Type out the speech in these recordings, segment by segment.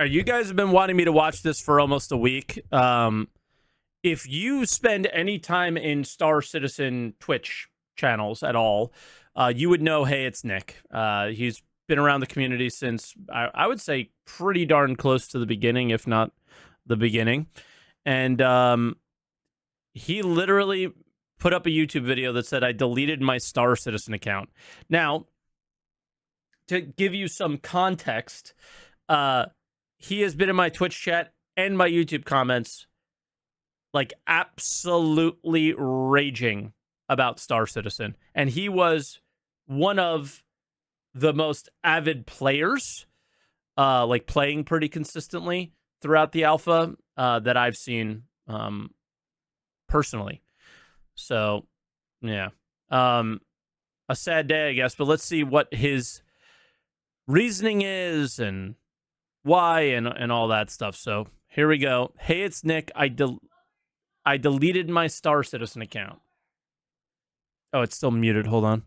You guys have been wanting me to watch this for almost a week. If you spend any time in Star Citizen Twitch channels at all, you would know, hey, it's Nick. He's been around the community since, I would say, pretty darn close to the beginning, if not the beginning. And he literally put up a YouTube video that said, I deleted my Star Citizen account. Now, to give you some context, he has been in my Twitch chat and my YouTube comments, like absolutely raging about Star Citizen. And he was one of the most avid players, like playing pretty consistently throughout the alpha that I've seen personally. So, yeah. A sad day, I guess, but let's see what his reasoning is and why and all that stuff. So here we go. Hey, it's Nick. I deleted my Star Citizen account. Oh, it's still muted. Hold on.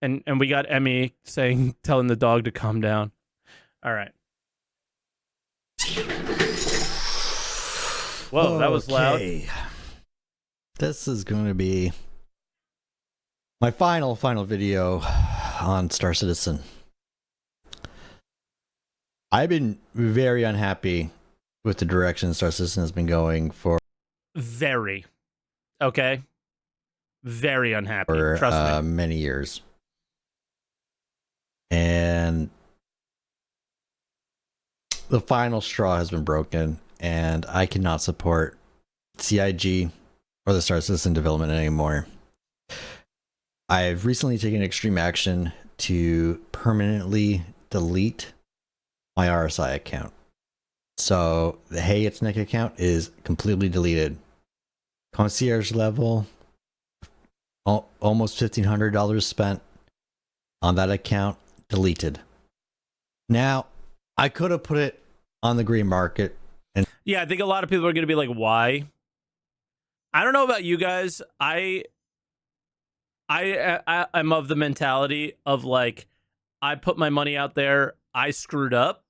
And we got Emmy telling the dog to calm down. All right. Whoa, that was loud. This is going to be my final video on Star Citizen. I've been very unhappy with the direction Star Citizen has been going for. Very. Okay. Very unhappy. For Trust me. Many years. And the final straw has been broken, and I cannot support CIG or the Star Citizen development anymore. I've recently taken extreme action to permanently delete my RSI account. So the Hey It's Nick account is completely deleted. Concierge level, almost $1,500 spent on that account, deleted. Now, I could have put it on the green market. And yeah, I think a lot of people are going to be like, why? I don't know about you guys. I'm of the mentality of like, I put my money out there, I screwed up,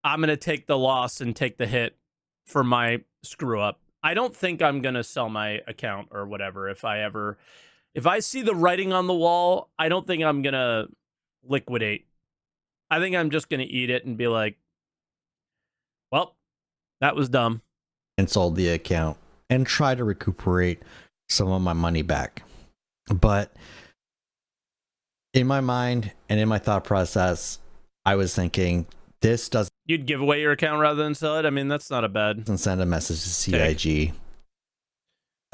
I'm going to take the loss and take the hit for my screw up. I don't think I'm going to sell my account or whatever. If I see the writing on the wall, I don't think I'm going to liquidate. I think I'm just going to eat it and be like, well, that was dumb. And sold the account and try to recuperate some of my money back. But in my mind and in my thought process, I was thinking, this doesn't... You'd give away your account rather than sell it? I mean, that's not a bad... Doesn't send a message to CIG.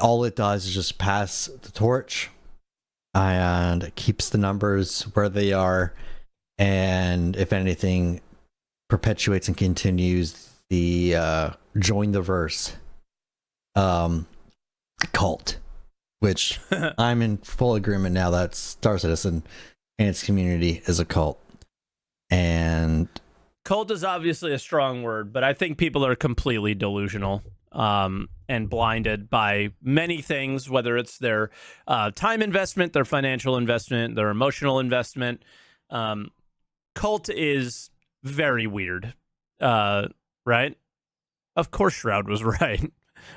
All it does is just pass the torch and keeps the numbers where they are. And if anything, perpetuates and continues the join the verse cult, which I'm in full agreement now that Star Citizen and its community is a cult. And cult is obviously a strong word, but I think people are completely delusional and blinded by many things, whether it's their time investment, their financial investment, their emotional investment. Cult is very weird, right? Of course Shroud was right.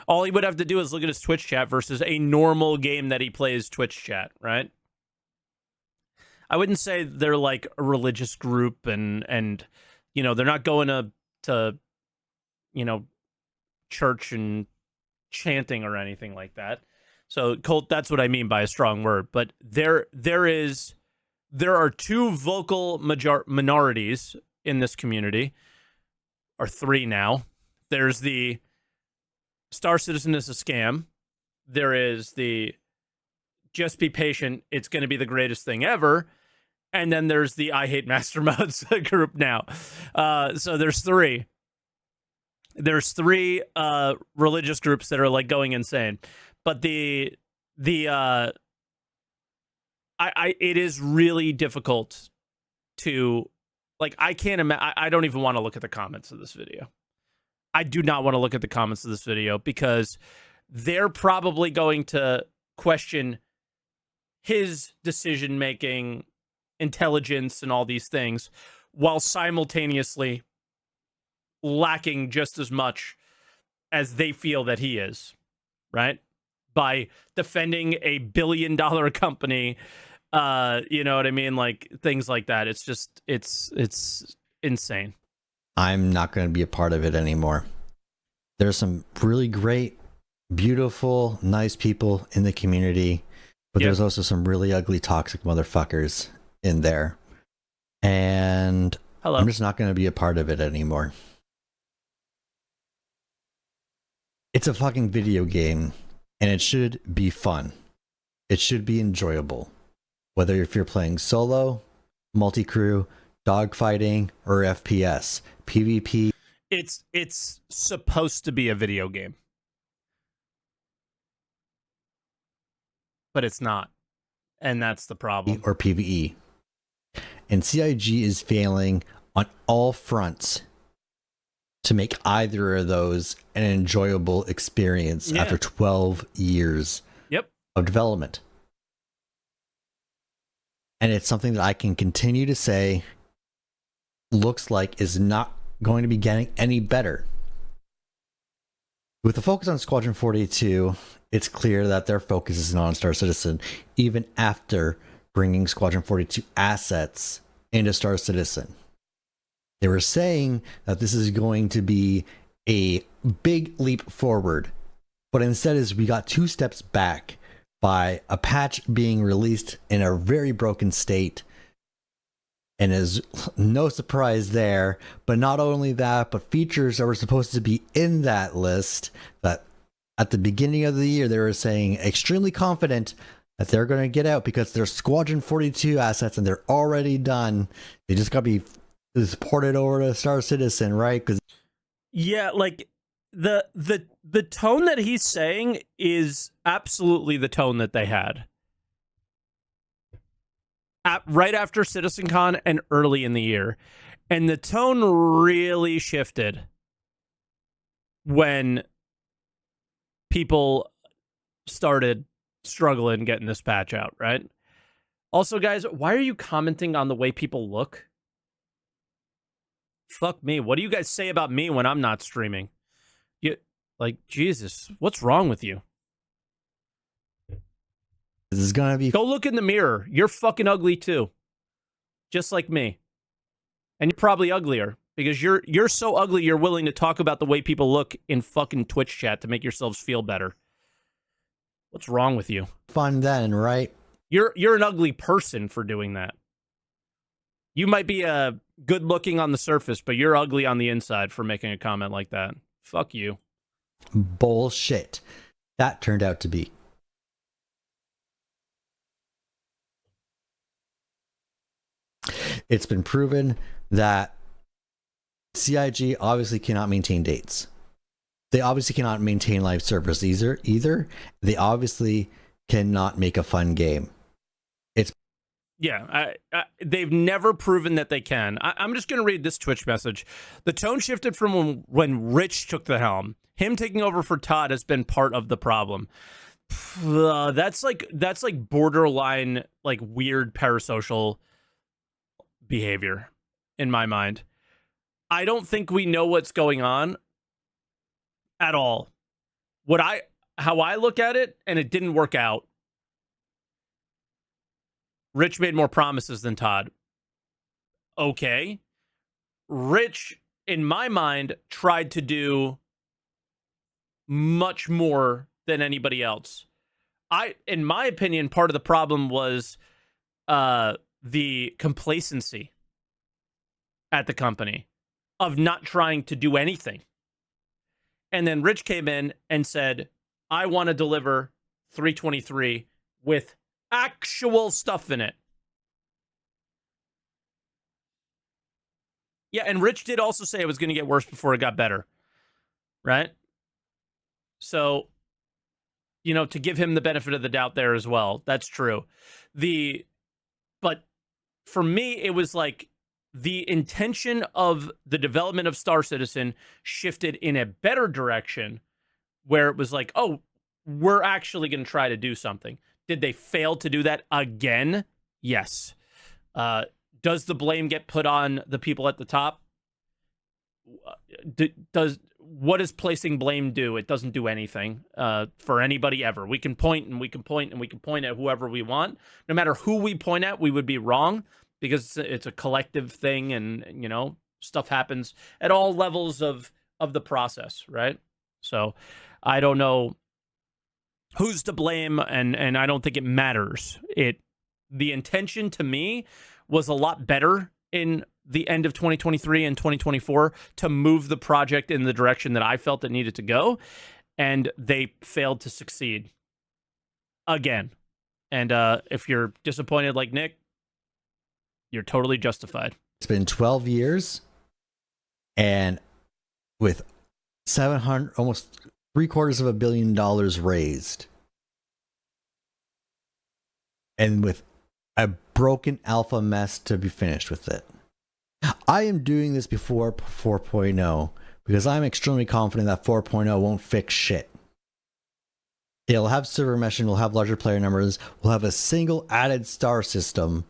All he would have to do is look at his Twitch chat versus a normal game that he plays Twitch chat, right? I wouldn't say they're like a religious group and you know, they're not going to you know, church and chanting or anything like that. So cult, that's what I mean by a strong word. But there are two vocal minorities in this community, or three now. There's the Star Citizen is a scam. There is the just be patient, it's going to be the greatest thing ever. And then there's the I hate master modes group now. So there's three. There's three religious groups that are like going insane. But it is really difficult to, like, I can't imagine. I don't even want to look at the comments of this video. I do not want to look at the comments of this video because they're probably going to question his decision making intelligence and all these things, while simultaneously lacking just as much as they feel that he is, right? By defending a billion-dollar company, you know what I mean? Like things like that. It's just, it's insane. I'm not going to be a part of it anymore. There's some really great, beautiful, nice people in the community, but there's also some really ugly, toxic motherfuckers in there. And I'm just not going to be a part of it anymore. It's a fucking video game, and it should be fun. It should be enjoyable. Whether if you're playing solo, multi-crew, dogfighting, or FPS, PvP. It's supposed to be a video game. But it's not. And that's the problem. Or PvE. And CIG is failing on all fronts to make either of those an enjoyable experience after 12 years of development. And it's something that I can continue to say looks like is not going to be getting any better. With the focus on Squadron 42, it's clear that their focus is not on Star Citizen, even after bringing Squadron 42 assets into Star Citizen. They were saying that this is going to be a big leap forward, but instead is we got 2 steps back by a patch being released in a very broken state. And is no surprise there, but not only that, but features that were supposed to be in that list that at the beginning of the year they were saying extremely confident that they're going to get out because they're Squadron 42 assets and they're already done. They just got to be ported over to Star Citizen, right? Because like the tone that he's saying is absolutely the tone that they had right after CitizenCon and early in the year. And the tone really shifted when people started struggling getting this patch out, right? Also, guys, why are you commenting on the way people look? Fuck me. What do you guys say about me when I'm not streaming? Jesus, what's wrong with you? this is going to be... Go look in the mirror. You're fucking ugly too. Just like me. And you're probably uglier because you're so ugly you're willing to talk about the way people look in fucking Twitch chat to make yourselves feel better. What's wrong with you? Fun then, right? You're an ugly person for doing that. You might be good looking on the surface, but you're ugly on the inside for making a comment like that. Fuck you. Bullshit. That turned out to be. It's been proven that CIG obviously cannot maintain dates. They obviously cannot maintain live service either. They obviously cannot make a fun game. They've never proven that they can. I'm just going to read this Twitch message. The tone shifted from when Rich took the helm. Him taking over for Todd has been part of the problem. That's like borderline like weird parasocial behavior in my mind. I don't think we know what's going on at all. How I look at it, and it didn't work out. Rich made more promises than Todd. Okay. Rich, in my mind, tried to do much more than anybody else. In my opinion, part of the problem was the complacency at the company of not trying to do anything. And then Rich came in and said, I want to deliver 323 with actual stuff in it. Yeah, and Rich did also say it was going to get worse before it got better. Right? So, to give him the benefit of the doubt there as well. That's true. But for me, it was like the intention of the development of Star Citizen shifted in a better direction where it was like, oh, we're actually going to try to do something. Did they fail to do that again? Yes. Does the blame get put on the people at the top? What does placing blame do? It doesn't do anything for anybody ever. We can point and we can point and we can point at whoever we want. No matter who we point at, we would be wrong because it's a collective thing, and stuff happens at all levels of the process, right? So I don't know who's to blame, and I don't think it matters. The intention to me was a lot better in the end of 2023 and 2024 to move the project in the direction that I felt it needed to go, and they failed to succeed again. And if you're disappointed like Nick, you're totally justified. It's been 12 years, and with 700, almost $750 million raised, and with a broken alpha mess to be finished with it. I am doing this before 4.0 because I'm extremely confident that 4.0 won't fix shit. It'll have server meshing, we'll have larger player numbers, we'll have a single added star system,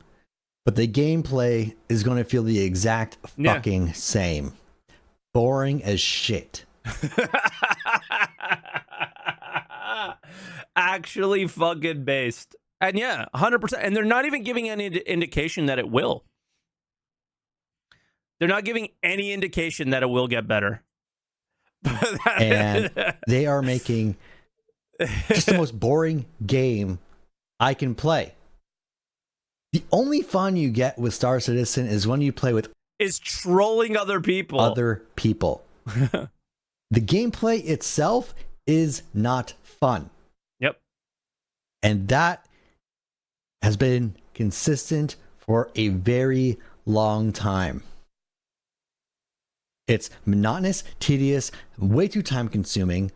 but the gameplay is going to feel the exact fucking same. Boring as shit. Actually fucking based. And yeah, 100%. And they're not even giving any indication that it will. They're not giving any indication that it will get better. And they are making just the most boring game I can play. The only fun you get with Star Citizen is when you play with trolling other people. The gameplay itself is not fun. Yep. And that has been consistent for a very long time. It's monotonous, tedious, way too time consuming.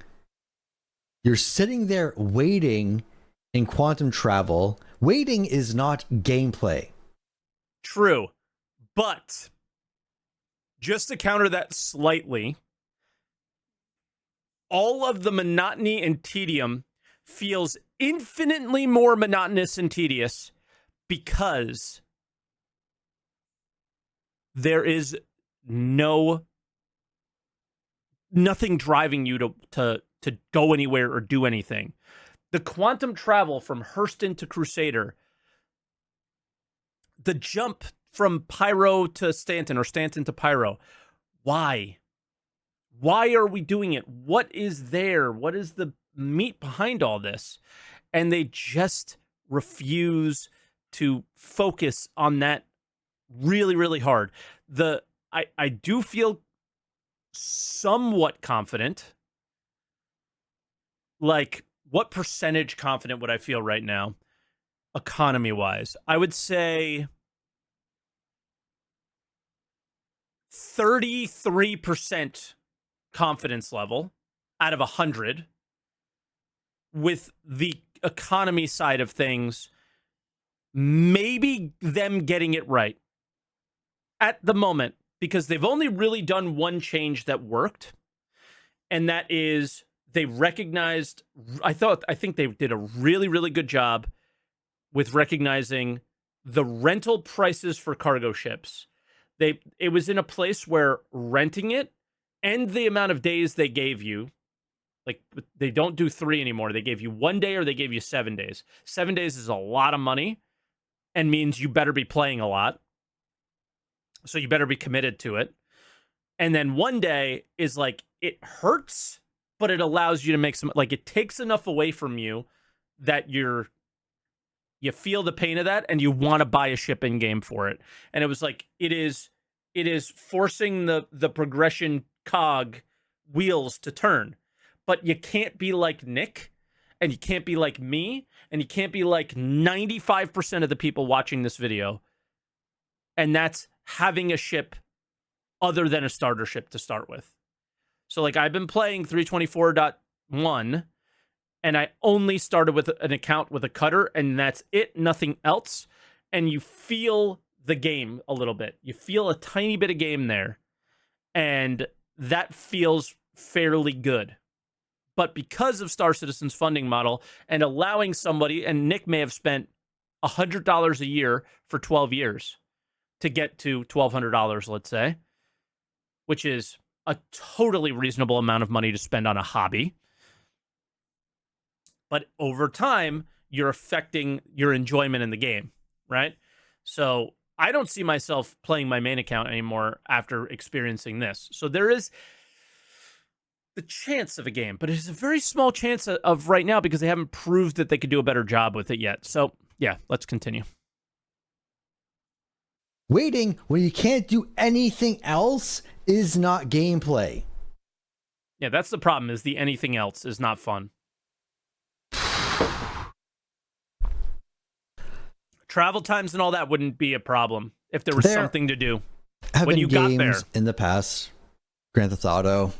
You're sitting there waiting in quantum travel. Waiting is not gameplay. True. But just to counter that slightly, all of the monotony and tedium feels infinitely more monotonous and tedious because there is nothing driving you to go anywhere or do anything. The quantum travel from Hurston to Crusader, the jump from Pyro to Stanton or Stanton to Pyro, why? Why are we doing it? What is there? What is the meat behind all this? And they just refuse to focus on that really, really hard. I do feel somewhat confident. Like, what percentage confident would I feel right now, economy-wise? I would say 33% confidence level out of 100 with the economy side of things, maybe them getting it right at the moment, because they've only really done one change that worked, and that is they recognized, I think they did a really, really good job with recognizing the rental prices for cargo ships. It was in a place where renting it and the amount of days they gave you, like they don't do 3 anymore. They gave you 1 day or they gave you 7 days. 7 days is a lot of money and means you better be playing a lot. So you better be committed to it. And then 1 day is like, it hurts, but it allows you to make some, like, it takes enough away from you that you feel the pain of that and you want to buy a ship in game for it. And it was like, it is forcing the progression cog wheels to turn. But you can't be like Nick, and you can't be like me, and you can't be like 95% of the people watching this video. And that's having a ship other than a starter ship to start with. So, like, I've been playing 324.1, and I only started with an account with a cutter, and that's it, nothing else. And you feel the game a little bit. You feel a tiny bit of game there, and that feels fairly good. But because of Star Citizen's funding model and allowing somebody, and Nick may have spent $100 a year for 12 years to get to $1,200, let's say, which is a totally reasonable amount of money to spend on a hobby. But over time, you're affecting your enjoyment in the game, right? So I don't see myself playing my main account anymore after experiencing this. So there is the chance of a game, but it's a very small chance of right now because they haven't proved that they could do a better job with it yet. So yeah, let's continue. Waiting when you can't do anything else is not gameplay. Yeah, that's the problem, is the anything else is not fun. Travel times and all that wouldn't be a problem if there was something to do when you got there. In the past, Grand Theft Auto,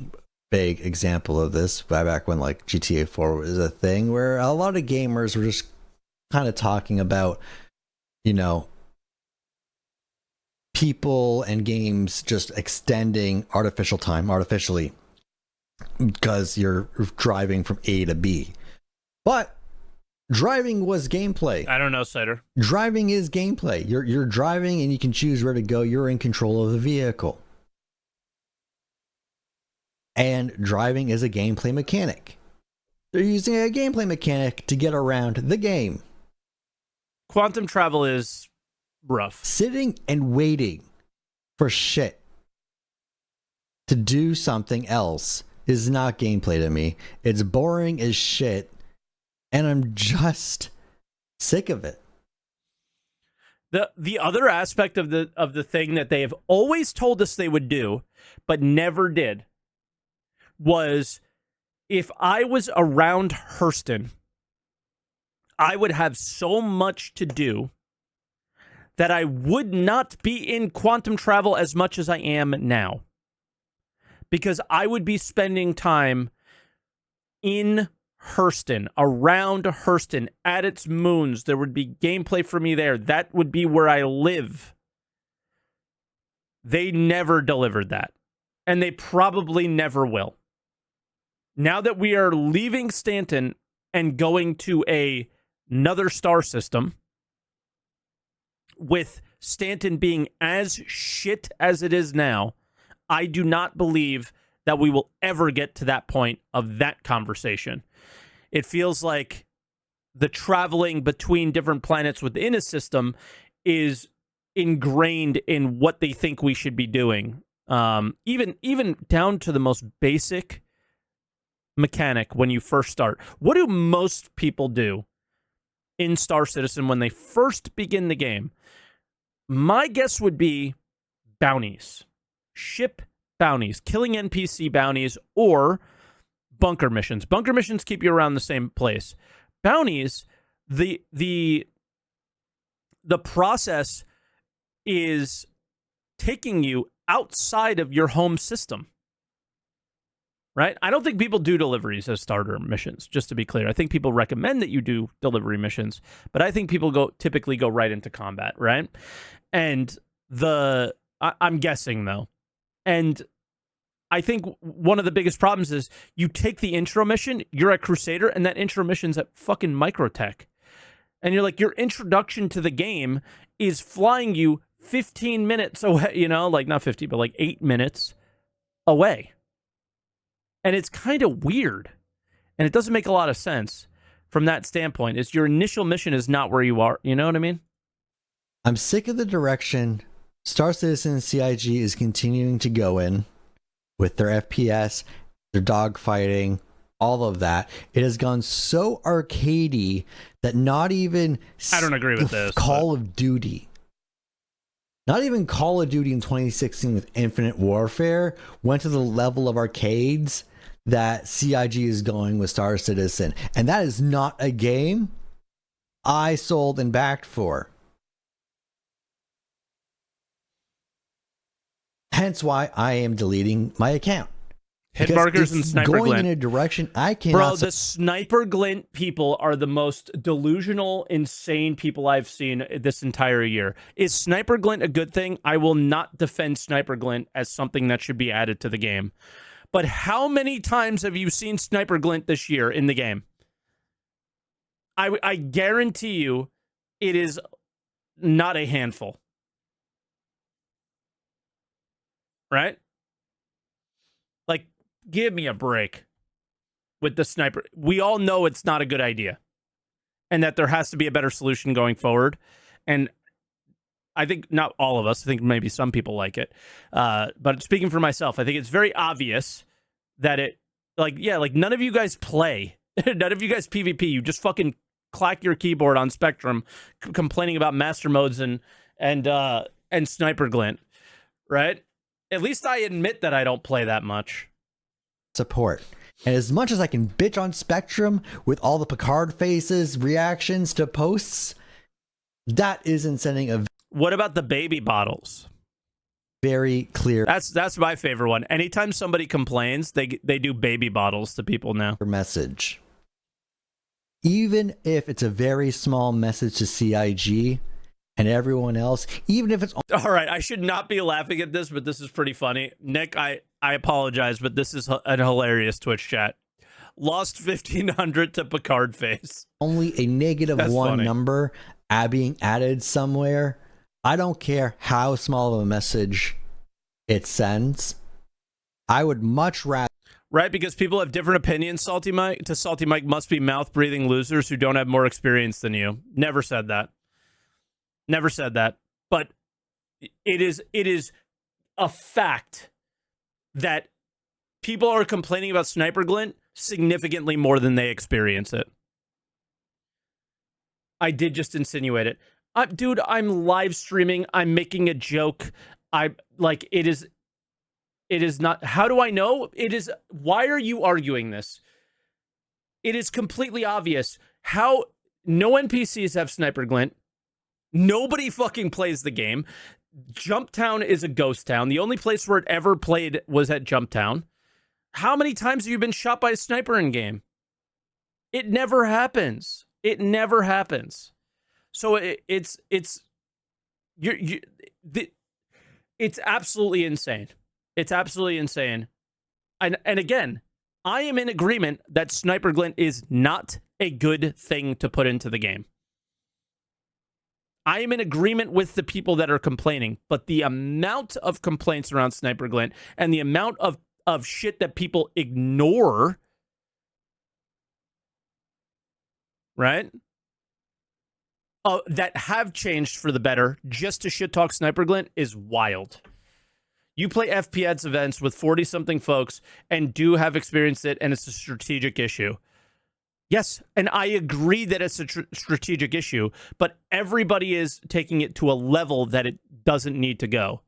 big example of this, way back when like GTA 4 was a thing, where a lot of gamers were just kind of talking about, you know, people and games just extending artificial time artificially because you're driving from A to B. But driving was gameplay. I don't know, Cider. Driving is gameplay. You're driving and you can choose where to go. You're in control of the vehicle. And driving is a gameplay mechanic. They're using a gameplay mechanic to get around the game. Quantum travel is rough. Sitting and waiting for shit to do something else is not gameplay to me. It's boring as shit, and I'm just sick of it. The other aspect of the thing that they have always told us they would do, but never did, was if I was around Hurston, I would have so much to do that I would not be in quantum travel as much as I am now. Because I would be spending time in Hurston, around Hurston, at its moons. There would be gameplay for me there. That would be where I live. They never delivered that. And they probably never will. Now that we are leaving Stanton and going to another star system, with Stanton being as shit as it is now, I do not believe that we will ever get to that point of that conversation. It feels like the traveling between different planets within a system is ingrained in what they think we should be doing. Even down to the most basic mechanic when you first start. What do most people do in Star Citizen when they first begin the game? My guess would be bounties. Ship bounties, killing NPC bounties, or bunker missions. Bunker missions keep you around the same place. Bounties, the process is taking you outside of your home system. Right? I don't think people do deliveries as starter missions, just to be clear. I think people recommend that you do delivery missions, but I think people typically go right into combat, right? And I'm guessing though. And I think one of the biggest problems is you take the intro mission, you're a Crusader, and that intro mission's at fucking Microtech. And you're like, your introduction to the game is flying you 15 minutes away, you know, like not 50, but like 8 minutes away. And it's kind of weird. And it doesn't make a lot of sense from that standpoint. Is your initial mission is not where you are. You know what I mean? I'm sick of the direction Star Citizen CIG is continuing to go in with their FPS, their dogfighting, all of that. It has gone so arcadey that not even I don't agree with this. Call of Duty. Not even Call of Duty in 2016 with Infinite Warfare went to the level of arcades that CIG is going with Star Citizen. And that is not a game I sold and backed for. Hence why I am deleting my account. Hit markers and sniper going glint. In a direction I cannot. Bro, the sniper glint people are the most delusional, insane people I've seen this entire year. Is sniper glint a good thing? I will not defend sniper glint as something that should be added to the game. But how many times have you seen sniper glint this year in the game? I guarantee you it is not a handful. Right? Like, give me a break with the sniper. We all know it's not a good idea and that there has to be a better solution going forward. And I think not all of us, I think maybe some people like it. But speaking for myself, I think it's very obvious that it, like, none of you guys play. None of you guys PvP. You just fucking clack your keyboard on Spectrum complaining about master modes and sniper glint, right? At least I admit that I don't play that much. Support. And as much as I can bitch on Spectrum with all the Picard faces, reactions to posts, that isn't sending a What about the baby bottles? very clear That's my favorite one. Anytime somebody complains, they do baby bottles to people now. message. Even if it's a very small message to CIG and everyone else, even if it's All right, I should not be laughing at this, but this is pretty funny. Nick, I apologize, but this is an hilarious Twitch chat. Lost 1,500 to Picard face. only a negative That's one funny. number being added somewhere, I don't care how small of a message it sends. I would much rather Right, because people have different opinions, SaltEMike. To SaltEMike must be mouth-breathing losers who don't have more experience than you. Never said that. Never said that. But it is a fact that people are complaining about sniper glint significantly more than they experience it. I did just insinuate it. Dude, I'm live streaming. I'm making a joke. It is not. How do I know? It is. Why are you arguing this? It is completely obvious how no NPCs have sniper glint. Nobody fucking plays the game. Jumptown is a ghost town. The only place where it ever played was at Jumptown. How many times have you been shot by a sniper in game? It never happens. It never happens. So it's absolutely insane. It's absolutely insane. And again, I am in agreement that sniper glint is not a good thing to put into the game. I am in agreement with the people that are complaining, but the amount of complaints around sniper glint and the amount of shit that people ignore, right? That have changed for the better just to shit talk sniper glint is wild. You play FPS events with 40-something folks and do have experienced it, and it's a strategic issue. Yes, and I agree that it's a strategic issue, but everybody is taking it to a level that it doesn't need to go.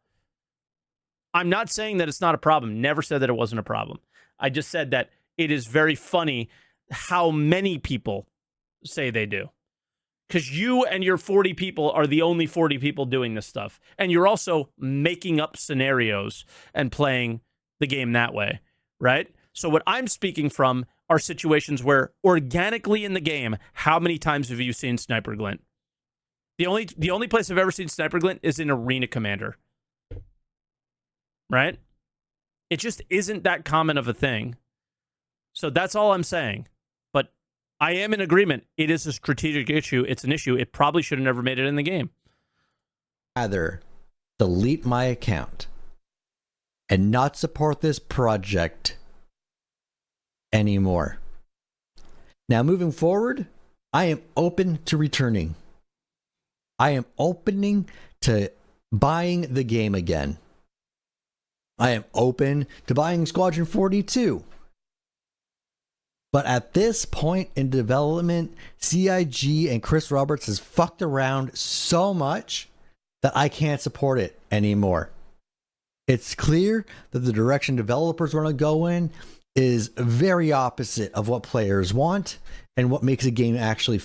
I'm not saying that it's not a problem. Never said that it wasn't a problem. I just said that it is very funny how many people say they do. Because you and your 40 people are the only 40 people doing this stuff. And you're also making up scenarios and playing the game that way, right? So what I'm speaking from are situations where organically in the game, how many times have you seen sniper glint? The only place I've ever seen sniper glint is in Arena Commander, right? It just isn't that common of a thing. So that's all I'm saying. But I am in agreement. It is a strategic issue. It's an issue. It probably should have never made it in the game. rather delete my account and not support this project anymore. Now, moving forward, I am open to returning. I am opening to buying the game again. I am open to buying Squadron 42. But at this point in development, CIG and Chris Roberts has fucked around so much that I can't support it anymore. It's clear that the direction developers want to go in is very opposite of what players want and what makes a game actually.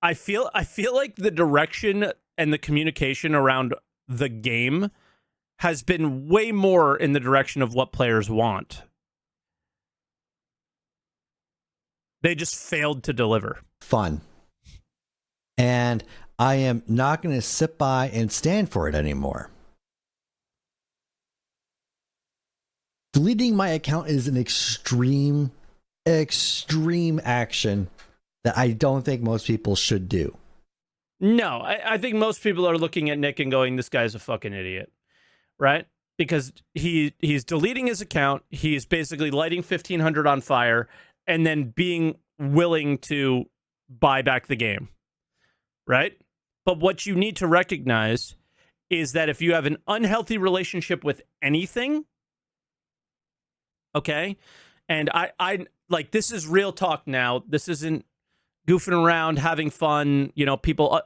I feel like the direction and the communication around the game has been way more in the direction of what players want. They just failed to deliver. Fun. And I am not going to sit by and stand for it anymore. Deleting my account is an extreme action that I don't think most people should do. No, I think most people are looking at Nick and going, this guy's a fucking idiot, right? Because he's deleting his account. He's basically lighting 1500 on fire and then being willing to buy back the game, right? But what you need to recognize is that if you have an unhealthy relationship with anything, okay, and I like, this is real talk now. This isn't goofing around, having fun, you know, people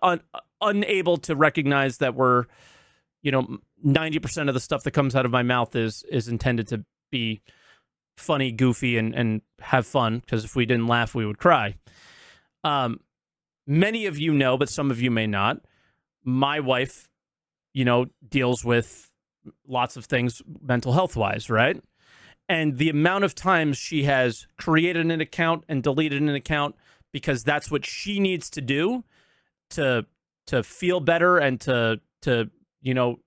unable to recognize that we're, you know, 90% of the stuff that comes out of my mouth is intended to be funny, goofy, and have fun, because if we didn't laugh, we would cry. Many of you know, but some of you may not, my wife, you know, deals with lots of things mental health wise, right? And the amount of times she has created an account and deleted an account because that's what she needs to do to feel better and to you know,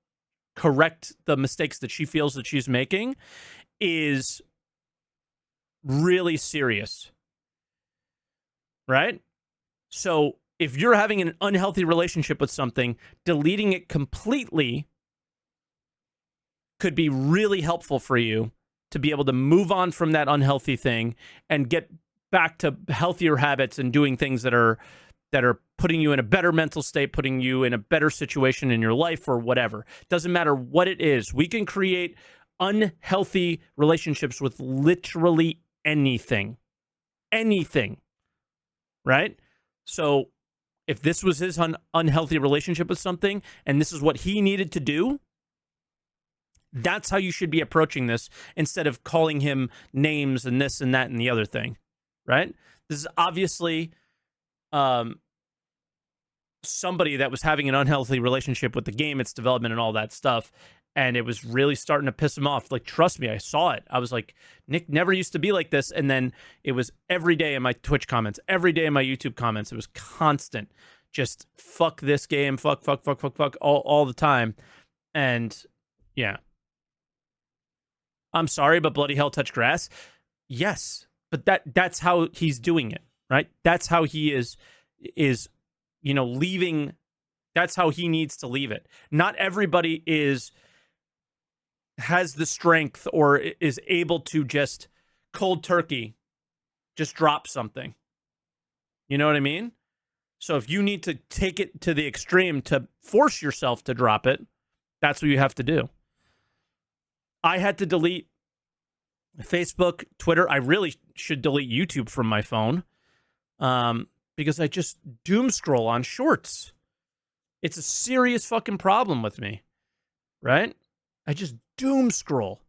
correct the mistakes that she feels that she's making is really serious, right? So if you're having an unhealthy relationship with something, deleting it completely could be really helpful for you to be able to move on from that unhealthy thing and get back to healthier habits and doing things that are putting you in a better mental state, putting you in a better situation in your life or whatever. Doesn't matter what it is. We can create unhealthy relationships with literally anything. Anything. Right? So if this was his unhealthy relationship with something and this is what he needed to do, that's how you should be approaching this instead of calling him names and this and that and the other thing, right? This is obviously somebody that was having an unhealthy relationship with the game, its development, and all that stuff, and it was really starting to piss him off. Like, trust me, I saw it. I was like, Nick never used to be like this, and then it was every day in my Twitch comments, every day in my YouTube comments. It was constant, just fuck this game, fuck, all the time, and yeah. I'm sorry, but bloody hell touch grass. Yes, but that's how he's doing it, right? That's how he is, you know, leaving. That's how he needs to leave it. Not everybody has the strength or is able to just cold turkey, just drop something. You know what I mean? So if you need to take it to the extreme to force yourself to drop it, that's what you have to do. I had to delete Facebook, Twitter. I really should delete YouTube from my phone because I just doom scroll on shorts. It's a serious fucking problem with me, right? I just doom scroll.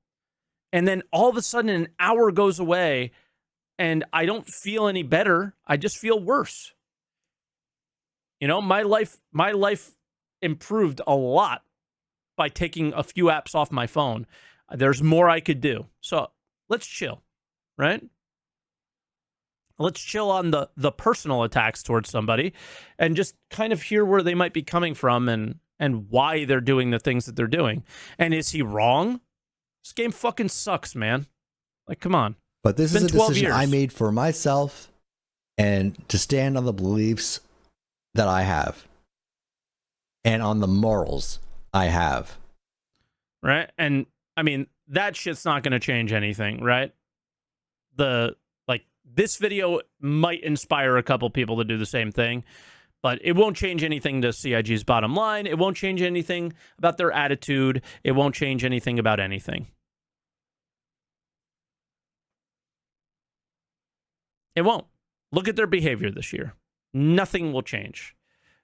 And then all of a sudden an hour goes away and I don't feel any better. I just feel worse. You know, my life improved a lot by taking a few apps off my phone. There's more I could do. So let's chill, right? Let's chill on the personal attacks towards somebody and just kind of hear where they might be coming from and why they're doing the things that they're doing. And is he wrong? This game fucking sucks, man. Like, come on. But this is a 12 decision years. I made for myself and to stand on the beliefs that I have and on the morals I have. Right? And I mean, that shit's not going to change anything, right? This video might inspire a couple people to do the same thing, but it won't change anything to CIG's bottom line. It won't change anything about their attitude. It won't change anything about anything. It won't. Look at their behavior this year. Nothing will change.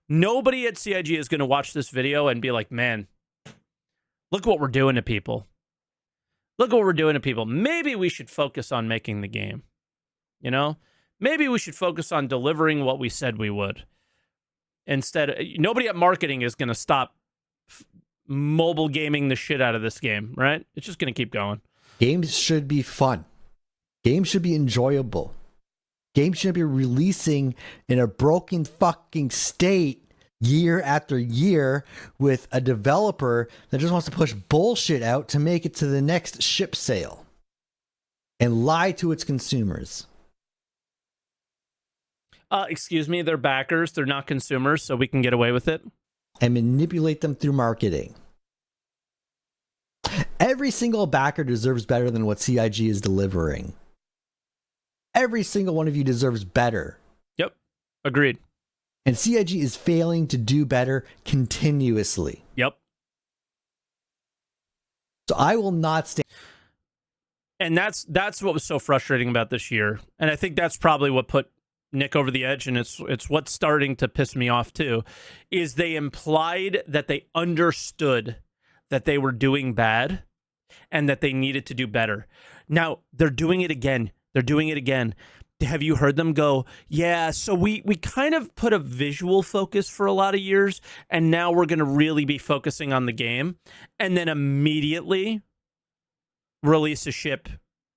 Nobody at CIG is going to watch this video and be like, man, look what we're doing to people. Look what we're doing to people. Maybe we should focus on making the game. You know, maybe we should focus on delivering what we said we would. Instead, nobody at marketing is going to stop mobile gaming the shit out of this game, right? It's just going to keep going. Games should be fun. Games should be enjoyable. Games should be releasing in a broken fucking state year after year with a developer that just wants to push bullshit out to make it to the next ship sale and lie to its consumers. Excuse me, they're backers. They're not consumers, so we can get away with it. And manipulate them through marketing. Every single backer deserves better than what CIG is delivering. Every single one of you deserves better. Yep. Agreed. And CIG is failing to do better continuously. Yep. So I will not stand. And that's what was so frustrating about this year. And I think that's probably what put Nick over the edge, and it's what's starting to piss me off too, is they implied that they understood that they were doing bad and that they needed to do better. Now, they're doing it again. They're doing it again. Have you heard them go, yeah, so we kind of put a visual focus for a lot of years, and now we're going to really be focusing on the game, and then immediately release a ship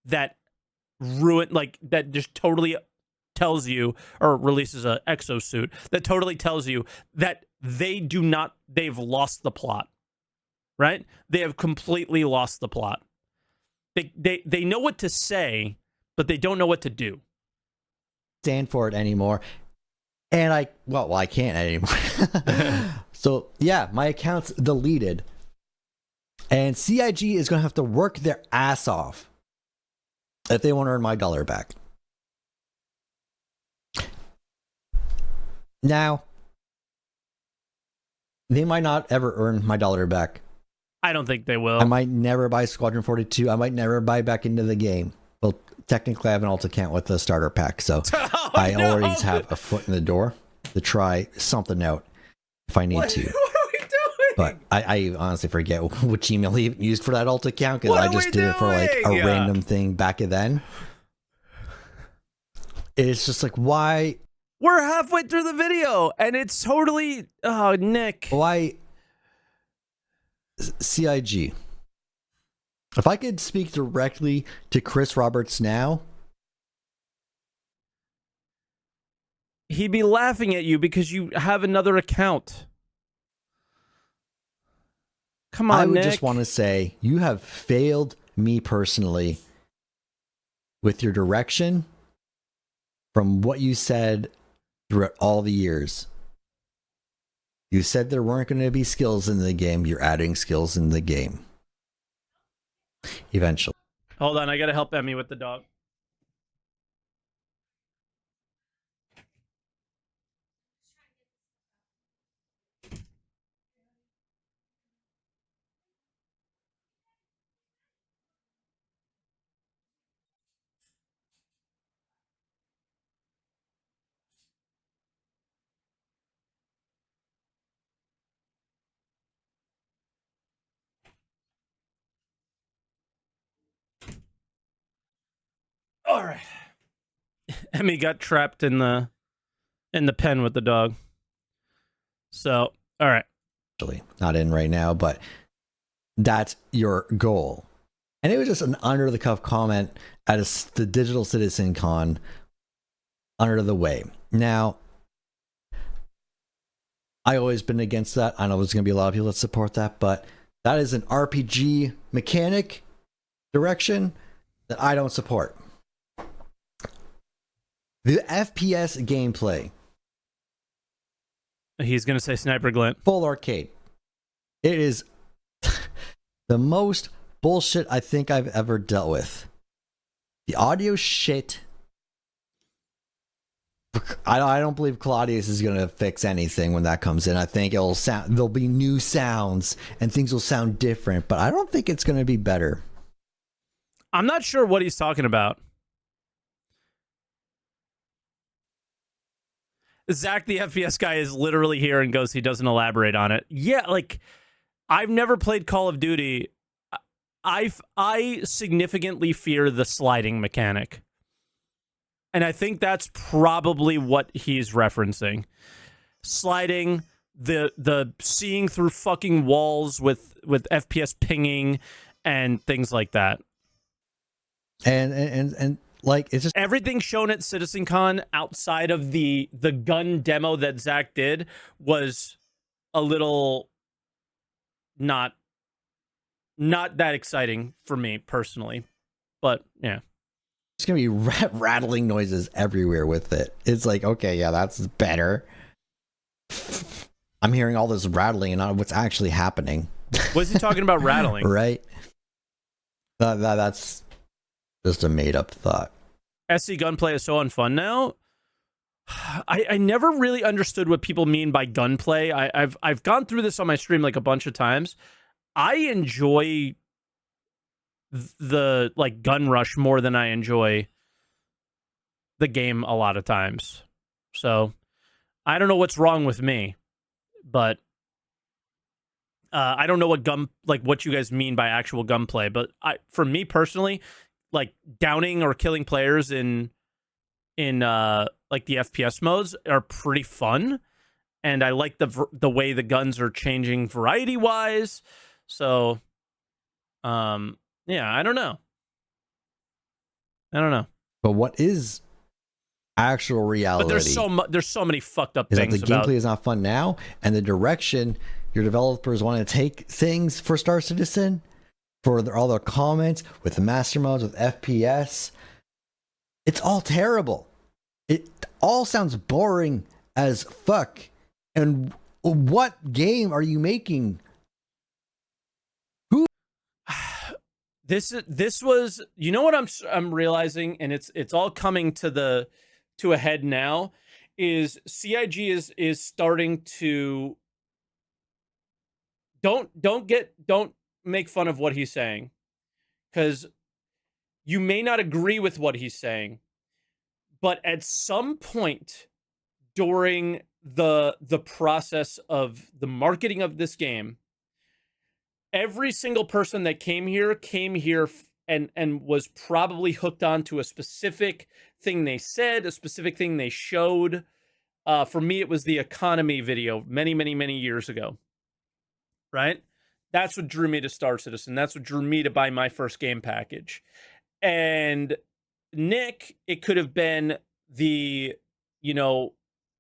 that that just totally tells you, or releases a exosuit that totally tells you that they've lost the plot, right? They have completely lost the plot. They know what to say, but they don't know what to do. Stand for it anymore. And I can't anymore. So yeah, my account's deleted. And CIG is going to have to work their ass off if they want to earn my dollar back. Now, they might not ever earn my dollar back. I don't think they will. I might never buy Squadron 42. I might never buy back into the game. Well, technically, I have an alt account with the starter pack, so I already have a foot in the door to try something out if I need to. What are we doing? But I honestly forget which email he used for that alt account, because I just did it for like a random thing back then. It's just like, why? We're halfway through the video, and it's totally... Oh, Nick. Why? CIG. If I could speak directly to Chris Roberts now, he'd be laughing at you because you have another account. Come on, I would Nick. just want to say you have failed me personally with your direction from what you said throughout all the years. You said there weren't going to be skills in the game. You're adding skills in the game. Eventually. Hold on, I gotta help Emmy with the dog. All right. Emmy got trapped in the pen with the dog. So, all right. Actually, not in right now, but that's your goal. And it was just an under the cuff comment at the Digital Citizen Con under the way. Now, I always been against that. I know there's going to be a lot of people that support that, but that is an RPG mechanic direction that I don't support. The FPS gameplay. He's going to say Sniper Glint. Full arcade. It is the most bullshit I think I've ever dealt with. The audio shit. I don't believe Claudius is going to fix anything when that comes in. I think there'll be new sounds and things will sound different, but I don't think it's going to be better. I'm not sure what he's talking about. Zach, the FPS guy, is literally here and goes, he doesn't elaborate on it. Yeah, like, I've never played Call of Duty. I significantly fear the sliding mechanic. And I think that's probably what he's referencing. Sliding, the seeing through fucking walls with FPS pinging and things like that. And like, it's just everything shown at CitizenCon outside of the gun demo that Zach did was a little not that exciting for me personally. But yeah. There's gonna be rattling noises everywhere with it. It's like, okay, yeah, that's better. I'm hearing all this rattling and not what's actually happening. Was he talking about rattling? Right. That's just a made up thought. SC gunplay is so unfun now. I never really understood what people mean by gunplay. I've gone through this on my stream like a bunch of times. I enjoy the like gun rush more than I enjoy the game a lot of times. So I don't know what's wrong with me, but I don't know what you guys mean by actual gunplay. But for me personally, like downing or killing players in like the FPS modes are pretty fun, and I like the way the guns are changing variety wise. So, yeah, I don't know. But what is actual reality? But there's so many fucked up is things. That the gameplay is not fun now, and the direction your developers want to take things for Star Citizen, for all the comments with the master modes, with FPS, it's all terrible. It all sounds boring as fuck. And what game are you making? Who? This was, you know what I'm realizing, and it's all coming to a head now, is CIG is starting to don't make fun of what he's saying, because you may not agree with what he's saying, but at some point during the process of the marketing of this game, every single person that came here and was probably hooked on to a specific thing they said, a specific thing they showed. For me, it was the economy video many, many, many years ago. Right? That's what drew me to Star Citizen. That's what drew me to buy my first game package. And Nick, it could have been the,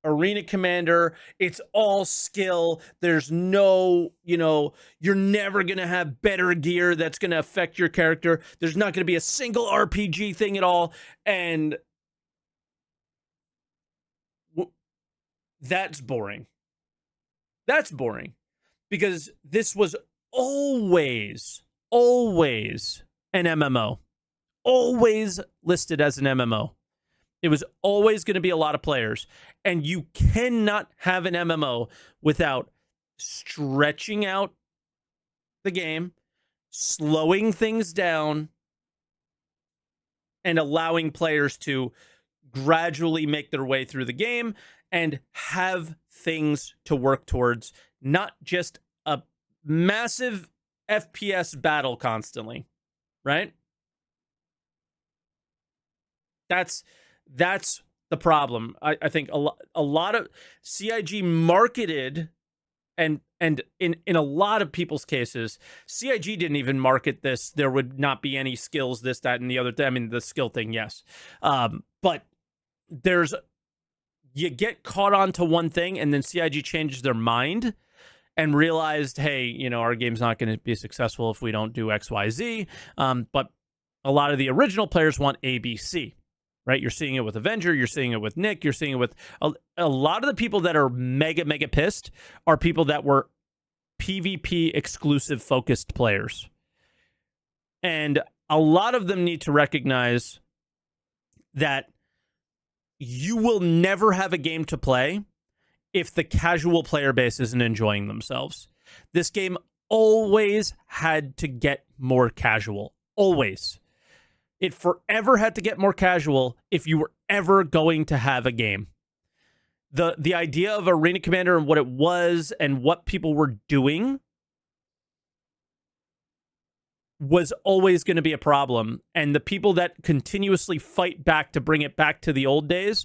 arena commander. It's all skill. There's no, you're never going to have better gear that's going to affect your character. There's not going to be a single RPG thing at all. And that's boring. That's boring. Because this was always an MMO. Always listed as an MMO. It was always going to be a lot of players. And you cannot have an MMO without stretching out the game, slowing things down, and allowing players to gradually make their way through the game and have things to work towards, not just a massive FPS battle constantly, right? That's the problem. I think a lot of CIG marketed, and in a lot of people's cases, CIG didn't even market this. There would not be any skills, this, that, and the other. I mean, the skill thing, yes. But you get caught onto one thing, and then CIG changes their mind and realized, hey, our game's not going to be successful if we don't do X, Y, Z. But a lot of the original players want ABC. Right? You're seeing it with Avenger. You're seeing it with Nick. You're seeing it with a lot of the people that are mega, mega pissed are people that were PvP exclusive focused players. And a lot of them need to recognize that you will never have a game to play if the casual player base isn't enjoying themselves. This game always had to get more casual. Always. It forever had to get more casual if you were ever going to have a game. The idea of Arena Commander and what it was and what people were doing was always going to be a problem. And the people that continuously fight back to bring it back to the old days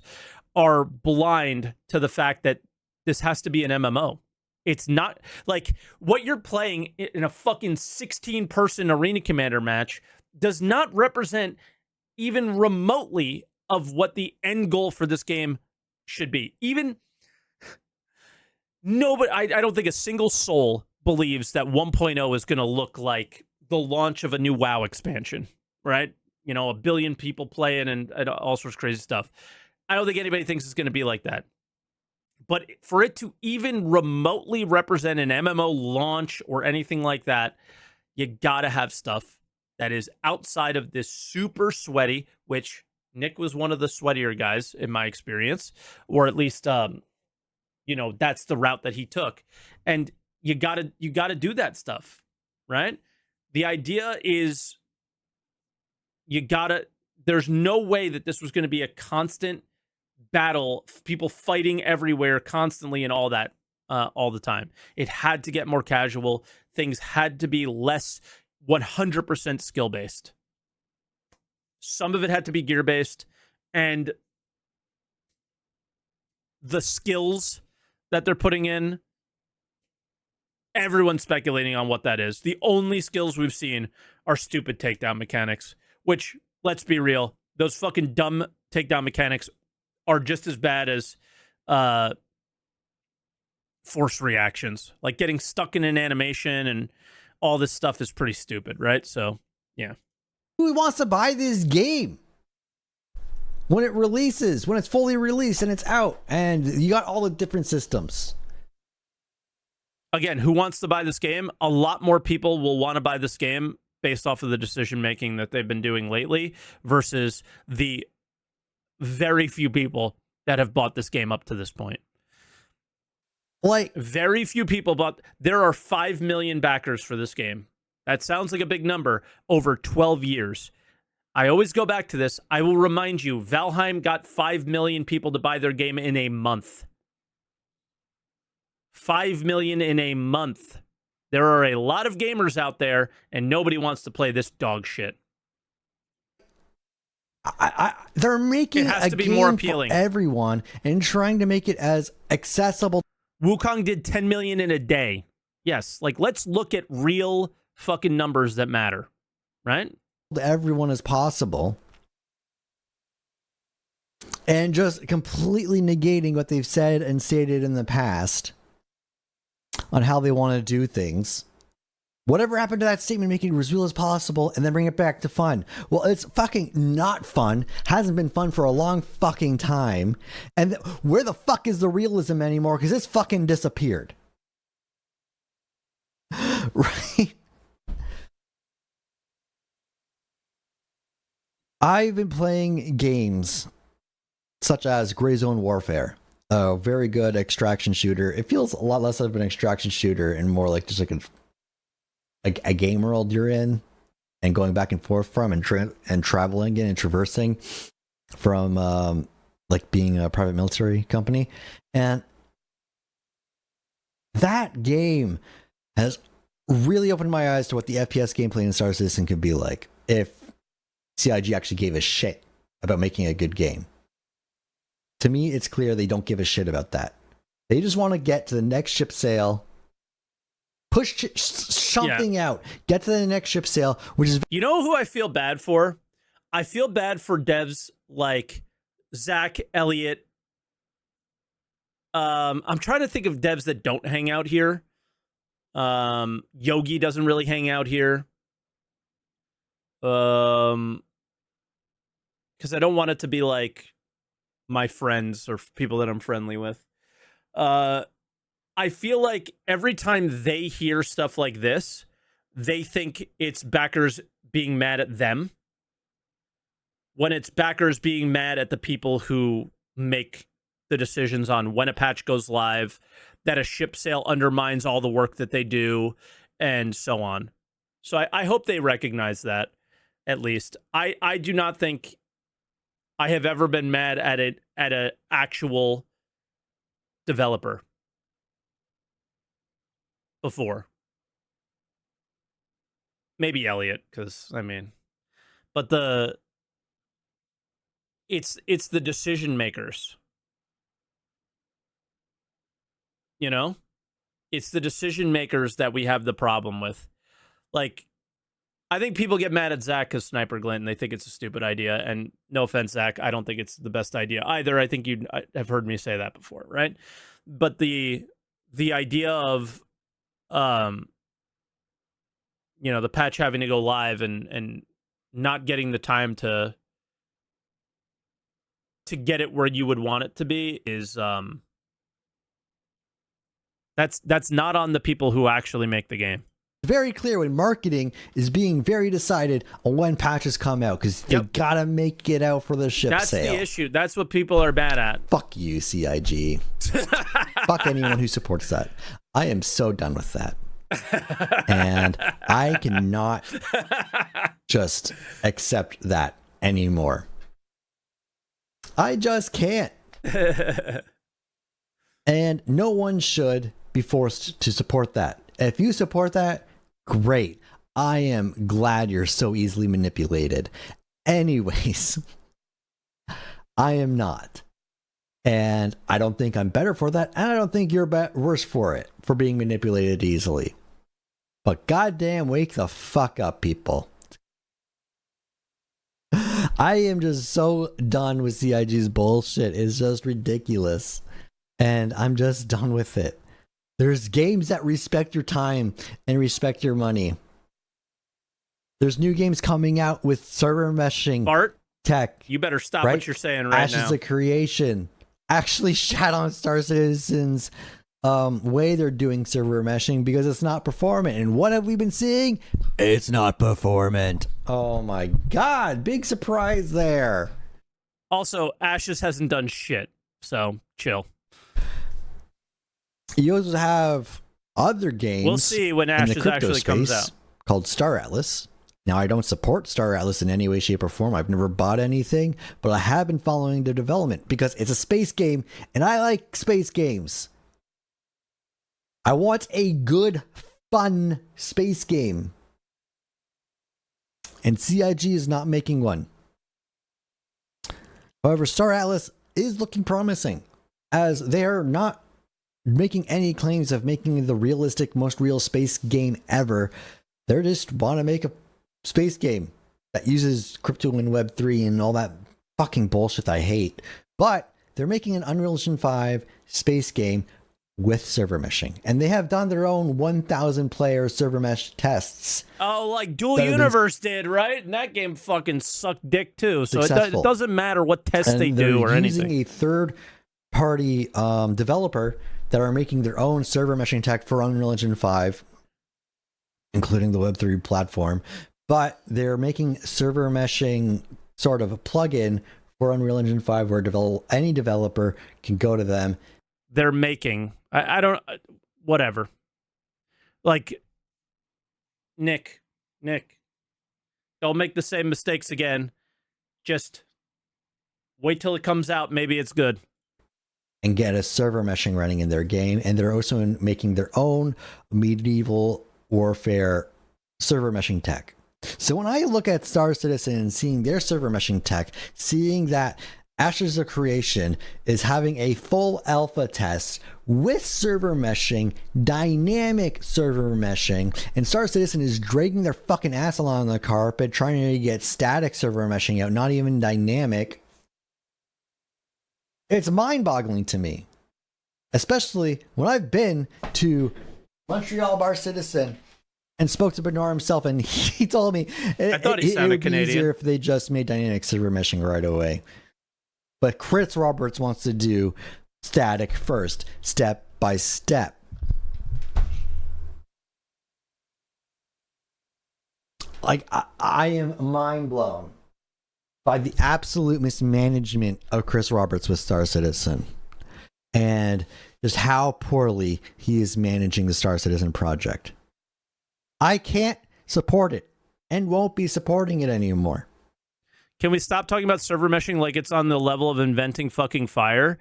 are blind to the fact that this has to be an MMO. It's not like what you're playing in a fucking 16-person Arena Commander match does not represent even remotely of what the end goal for this game should be. Even nobody, I don't think a single soul believes that 1.0 is going to look like the launch of a new WoW expansion, right? you know, a billion people playing and all sorts of crazy stuff. I don't think anybody thinks it's going to be like that. But for it to even remotely represent an MMO launch or anything like that, you got to have stuff that is outside of this super sweaty, which Nick was one of the sweatier guys in my experience, or at least, you know, that's the route that he took. And you gotta do that stuff, right? The idea is there's no way that this was going to be a constant battle, people fighting everywhere constantly and all that all the time. It had to get more casual. Things had to be less 100% skill based. Some of it had to be gear based, and the skills that they're putting in, everyone's speculating on what that is. The only skills we've seen are stupid takedown mechanics, which, let's be real, those fucking dumb takedown mechanics are just as bad as force reactions. Like getting stuck in an animation and all this stuff is pretty stupid, right? So, yeah. Who wants to buy this game? When it releases, when it's fully released and it's out, and you got all the different systems. Again, who wants to buy this game? A lot more people will want to buy this game based off of the decision making that they've been doing lately versus the very few people that have bought this game up to this point. Like, very few people bought. There are 5 million backers for this game. That sounds like a big number over 12 years. I always go back to this. I will remind you, Valheim got 5 million people to buy their game in a month. 5 million in a month. There are a lot of gamers out there, and nobody wants to play this dog shit. They're making it has a to be game more appealing for everyone and trying to make it as accessible. Wukong did 10 million in a day. Yes, like let's look at real fucking numbers that matter, right? To everyone as possible, and just completely negating what they've said and stated in the past on how they want to do things. Whatever happened to that statement, making it as real as possible and then bring it back to fun? Well, it's fucking not fun. Hasn't been fun for a long fucking time. And where the fuck is the realism anymore? Because it's fucking disappeared. Right? I've been playing games such as Gray Zone Warfare, a very good extraction shooter. It feels a lot less of an extraction shooter and more like just like a game world you're in and going back and forth from and traveling in and traversing from like being a private military company. And that game has really opened my eyes to what the FPS gameplay in Star Citizen could be like if CIG actually gave a shit about making a good game. To me, it's clear they don't give a shit about that. They just want to get to the next ship sale, push something out, get to the next ship sale, which is... You know who I feel bad for? I feel bad for devs like Zach, Elliott. I'm trying to think of devs that don't hang out here. Yogi doesn't really hang out here. Because I don't want it to be like my friends or people that I'm friendly with. I feel like every time they hear stuff like this, they think it's backers being mad at them, when it's backers being mad at the people who make the decisions on when a patch goes live, that a ship sale undermines all the work that they do, and so on. So I hope they recognize that, at least. I do not think I have ever been mad at an actual developer before. Maybe Elliot, because I mean, but it's the decision makers. You know? It's the decision makers that we have the problem with. Like, I think people get mad at Zach because Sniper Glint and they think it's a stupid idea. And no offense, Zach, I don't think it's the best idea either. I think you have heard me say that before, right? But the idea of you know, the patch having to go live and not getting the time to get it where you would want it to be is that's not on the people who actually make the game. Very clear when marketing is being very decided on when patches come out because they gotta make it out for the ship sale. That's the issue. That's what people are bad at. Fuck you, CIG. Fuck anyone who supports that. I am so done with that. And I cannot just accept that anymore. I just can't. And no one should be forced to support that. If you support that, great. I am glad you're so easily manipulated. Anyways, I am not. And I don't think I'm better for that. And I don't think you're worse for it, for being manipulated easily. But goddamn, wake the fuck up, people. I am just so done with CIG's bullshit. It's just ridiculous. And I'm just done with it. There's games that respect your time and respect your money. There's new games coming out with server meshing Bart, tech. you better stop what you're saying right now. Ashes of Creation. Actually shat on Star Citizen's way they're doing server meshing because it's not performant. And what have we been seeing? It's not performant. Oh my god, big surprise there. Also, Ashes hasn't done shit, so chill. You also have other games. We'll see when Ashes actually comes out. Called Star Atlas. Now, I don't support Star Atlas in any way, shape, or form. I've never bought anything, but I have been following the development because it's a space game, and I like space games. I want a good, fun space game. And CIG is not making one. However, Star Atlas is looking promising, as they are not making any claims of making the realistic, most real space game ever. They just want to make a space game that uses crypto and Web3 and all that fucking bullshit I hate. But they're making an Unreal Engine 5 space game with server meshing. And they have done their own 1,000 player server mesh tests. Oh, like Dual Universe did, right? And that game fucking sucked dick too. So it doesn't matter what tests they do or anything. They're using a third party developer that are making their own server meshing tech for Unreal Engine 5, including the Web3 platform. But they're making server meshing sort of a plugin for Unreal Engine 5 where any developer can go to them. They're making, I don't, whatever. Like, Nick, don't make the same mistakes again. Just wait till it comes out. Maybe it's good. And get a server meshing running in their game. And they're also making their own medieval warfare server meshing tech. So when I look at Star Citizen and seeing their server meshing tech, seeing that Ashes of Creation is having a full alpha test with server meshing, dynamic server meshing, and Star Citizen is dragging their fucking ass along the carpet trying to get static server meshing out, not even dynamic. It's mind-boggling to me, especially when I've been to Montreal Bar Citizen and spoke to Bernard himself, and he told me it would be easier if they just made dynamic server meshing right away. But Chris Roberts wants to do static first, step by step. Like, I am mind blown by the absolute mismanagement of Chris Roberts with Star Citizen and just how poorly he is managing the Star Citizen project. I can't support it and won't be supporting it anymore. Can we stop talking about server meshing like it's on the level of inventing fucking fire?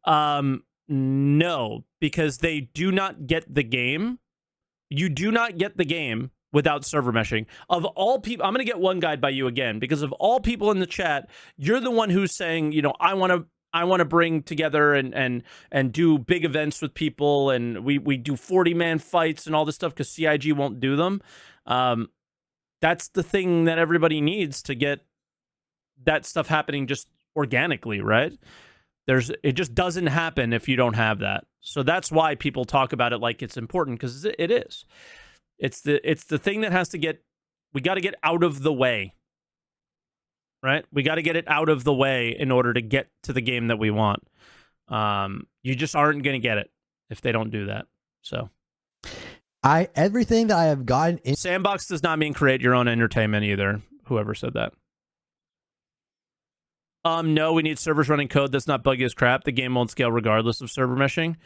No, because they do not get the game. You do not get the game without server meshing. Of all people, I'm going to get one guide by you again, because of all people in the chat, you're the one who's saying, you know, I want to bring together and do big events with people, and we do 40-man fights and all this stuff because CIG won't do them. That's the thing that everybody needs to get that stuff happening just organically, right? It just doesn't happen if you don't have that. So that's why people talk about it like it's important, because it is. It's the thing that has to we got to get out of the way. right? We got to get it out of the way in order to get to the game that we want. You just aren't going to get it if they don't do that. So everything that I have gotten in sandbox does not mean create your own entertainment either. Whoever said that. No, we need servers running code that's not buggy as crap. The game won't scale regardless of server meshing.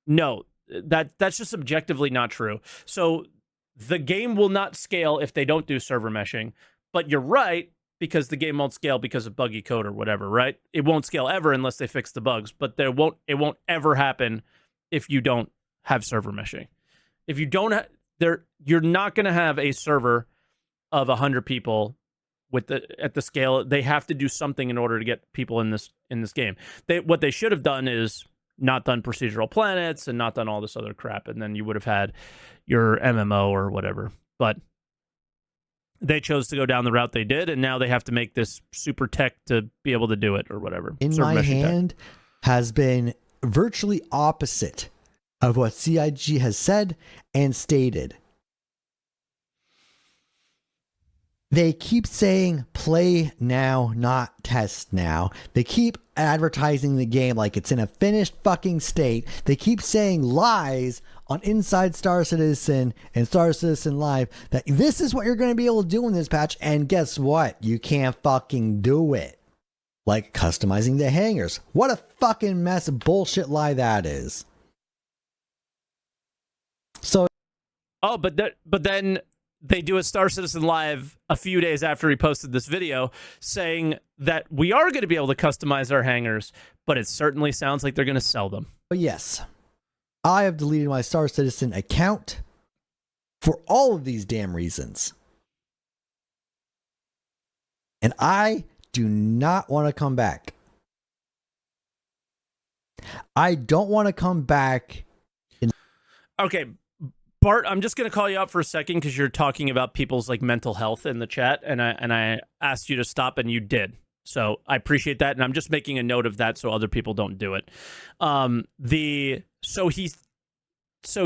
No, that's just objectively not true. So the game will not scale if they don't do server meshing. But you're right, because the game won't scale because of buggy code or whatever, right? It won't scale ever unless they fix the bugs. But it won't ever happen if you don't have server meshing. If you don't you're not going to have a server of 100 people at the scale. They have to do something in order to get people in this game. What they should have done is not done procedural planets and not done all this other crap, and then you would have had your MMO or whatever. But they chose to go down the route they did, and now they have to make this super tech to be able to do it or whatever. In my hand has been virtually opposite of what CIG has said and stated. They keep saying play now, not test now. They keep advertising the game like it's in a finished fucking state. They keep saying lies on Inside Star Citizen and Star Citizen Live that this is what you're going to be able to do in this patch. And guess what? You can't fucking do it. Like customizing the hangars. What a fucking mess of bullshit lie that is. So. Oh, but then they do a Star Citizen Live a few days after he posted this video saying that we are going to be able to customize our hangars, but it certainly sounds like they're going to sell them. But yes, I have deleted my Star Citizen account for all of these damn reasons. And I do not want to come back. I don't want to come back. Okay, Bart, I'm just going to call you out for a second because you're talking about people's like mental health in the chat, and I asked you to stop, and you did. So I appreciate that, and I'm just making a note of that so other people don't do it. So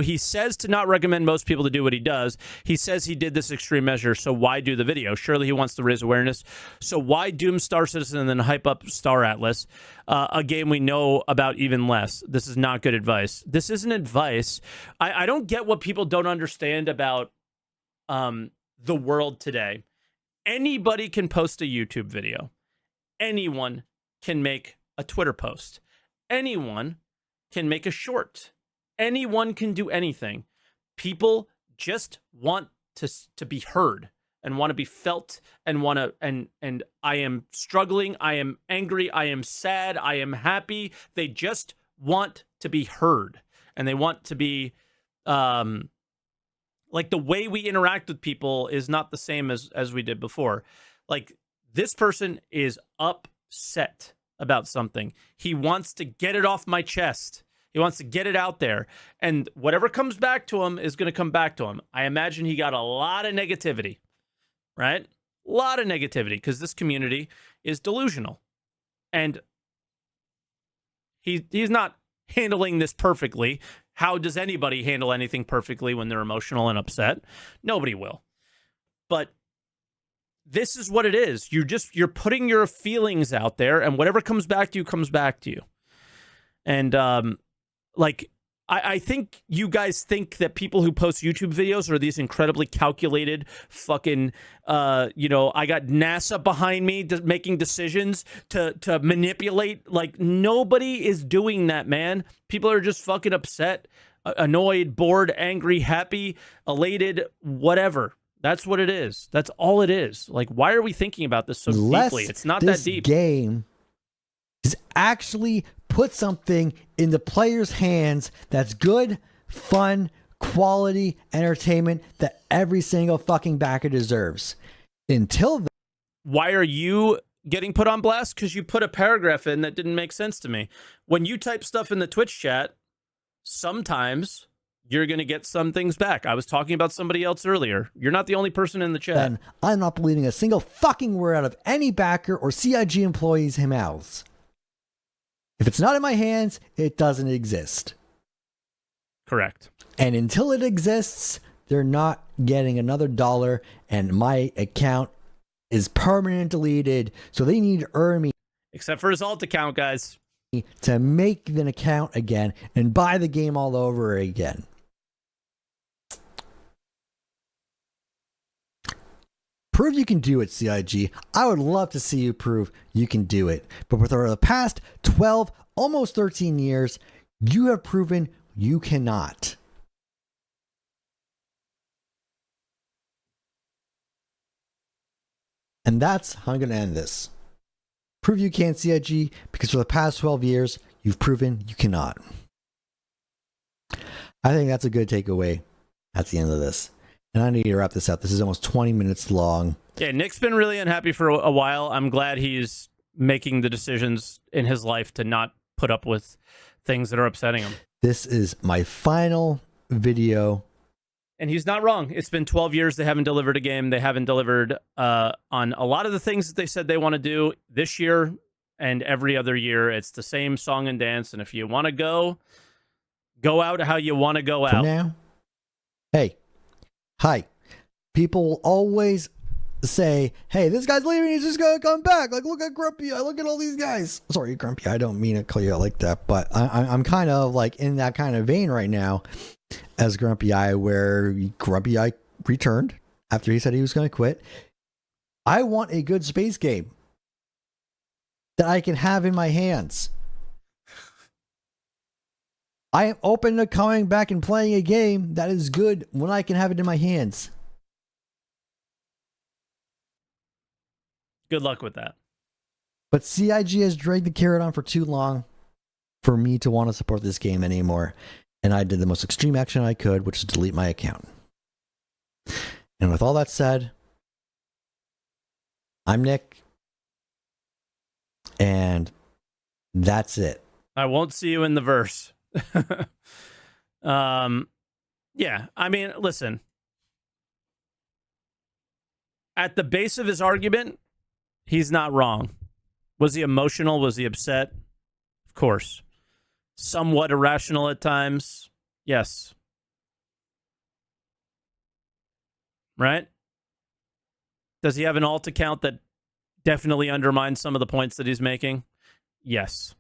he says to not recommend most people to do what he does. He says he did this extreme measure, so why do the video? Surely he wants to raise awareness. So why doom Star Citizen and then hype up Star Atlas, a game we know about even less? This is not good advice. This isn't advice. I don't get what people don't understand about the world today. Anybody can post a YouTube video. Anyone can make a Twitter post. Anyone can make a short. Anyone can do anything. People just want to be heard and want to be felt and want to and I am struggling, I am angry, I am sad, I am happy. They just want to be heard, and they want to be like the way we interact with people is not the same as we did before. Like this person is upset about something. He wants to get it off my chest. He wants to get it out there. And whatever comes back to him is going to come back to him. I imagine he got a lot of negativity, right? A lot of negativity because this community is delusional. And he's not handling this perfectly. How does anybody handle anything perfectly when they're emotional and upset? Nobody will. But this is what it is. You're putting your feelings out there, and whatever comes back to you comes back to you. And like, I think you guys think that people who post YouTube videos are these incredibly calculated fucking, I got NASA behind me making decisions to manipulate. Like, nobody is doing that, man. People are just fucking upset, annoyed, bored, angry, happy, elated, whatever. That's what it is. That's all it is. Like, why are we thinking about this so deeply? It's not that deep. This game is actually put something in the player's hands that's good, fun, quality entertainment that every single fucking backer deserves. Until then, why are you getting put on blast? Because you put a paragraph in that didn't make sense to me. When you type stuff in the Twitch chat, sometimes you're going to get some things back. I was talking about somebody else earlier. You're not the only person in the chat. Then I'm not believing a single fucking word out of any backer or CIG employees' mouths. If it's not in my hands, it doesn't exist. Correct. And until it exists, they're not getting another dollar, and my account is permanent deleted. So they need to earn me Except for his alt account, guys. to make an account again and buy the game all over again. Prove you can do it, CIG. I would love to see you prove you can do it. But for the past 12, almost 13 years, you have proven you cannot. And that's how I'm going to end this. Prove you can, CIG, because for the past 12 years, you've proven you cannot. I think that's a good takeaway at the end of this. And I need to wrap this up. This is almost 20 minutes long. Yeah, Nick's been really unhappy for a while. I'm glad he's making the decisions in his life to not put up with things that are upsetting him. This is my final video. And he's not wrong. It's been 12 years. They haven't delivered a game. They haven't delivered on a lot of the things that they said they want to do this year and every other year. It's the same song and dance. And if you want to go out how you want to go For out. now, hey, hi. People will always say, hey, this guy's leaving. He's just going to come back. Like, look at Grumpy. I look at all these guys. Sorry, Grumpy. I don't mean to call you out like that. But I'm kind of like in that kind of vein right now as Grumpy Eye, where Grumpy Eye returned after he said he was going to quit. I want a good space game that I can have in my hands. I am open to coming back and playing a game that is good when I can have it in my hands. Good luck with that. But CIG has dragged the carrot on for too long for me to want to support this game anymore. And I did the most extreme action I could, which is delete my account. And with all that said, I'm Nick. And that's it. I won't see you in the verse. Yeah, I mean, listen. At the base of his argument, he's not wrong. Was he emotional? Was he upset? Of course. Somewhat irrational at times? Yes. Right? Does he have an alt account that definitely undermines some of the points that he's making? Yes.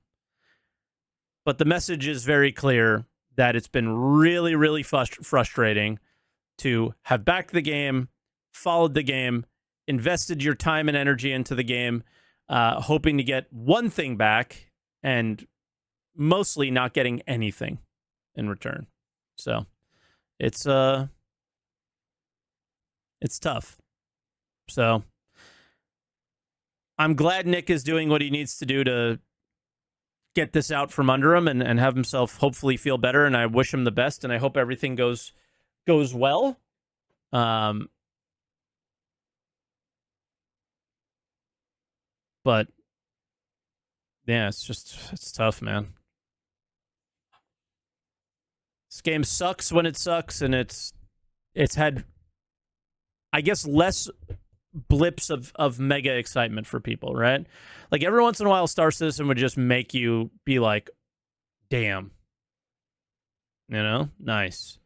But the message is very clear that it's been really, really frustrating to have backed the game, followed the game, invested your time and energy into the game, hoping to get one thing back, and mostly not getting anything in return. So it's tough. So I'm glad Nick is doing what he needs to do to get this out from under him and have himself hopefully feel better. And I wish him the best, and I hope everything goes well. But yeah, it's tough, man. This game sucks when it sucks, and it's had, I guess, less blips of mega excitement for people, right? Like every once in a while, Star Citizen would just make you be like, damn, nice.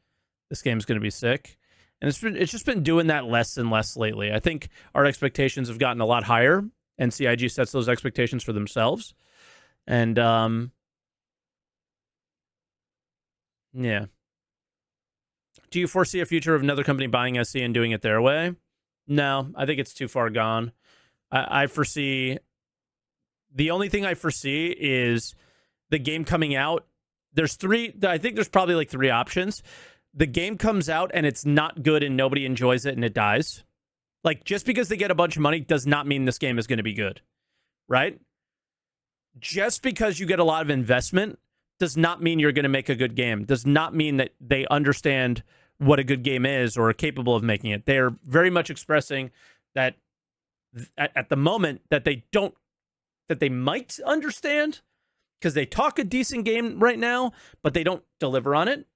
This game's going to be sick. And it's just been doing that less and less lately. I think our expectations have gotten a lot higher, and CIG sets those expectations for themselves. And yeah. Do you foresee a future of another company buying SC and doing it their way? No, I think it's too far gone. I foresee, the only thing I foresee is the game coming out. I think there's probably like three options. The game comes out and it's not good and nobody enjoys it and it dies. Like, just because they get a bunch of money does not mean this game is going to be good, right? Just because you get a lot of investment does not mean you're going to make a good game. Does not mean that they understand what a good game is or are capable of making it. They are very much expressing that at the moment that they might understand, because they talk a decent game right now, but they don't deliver on it.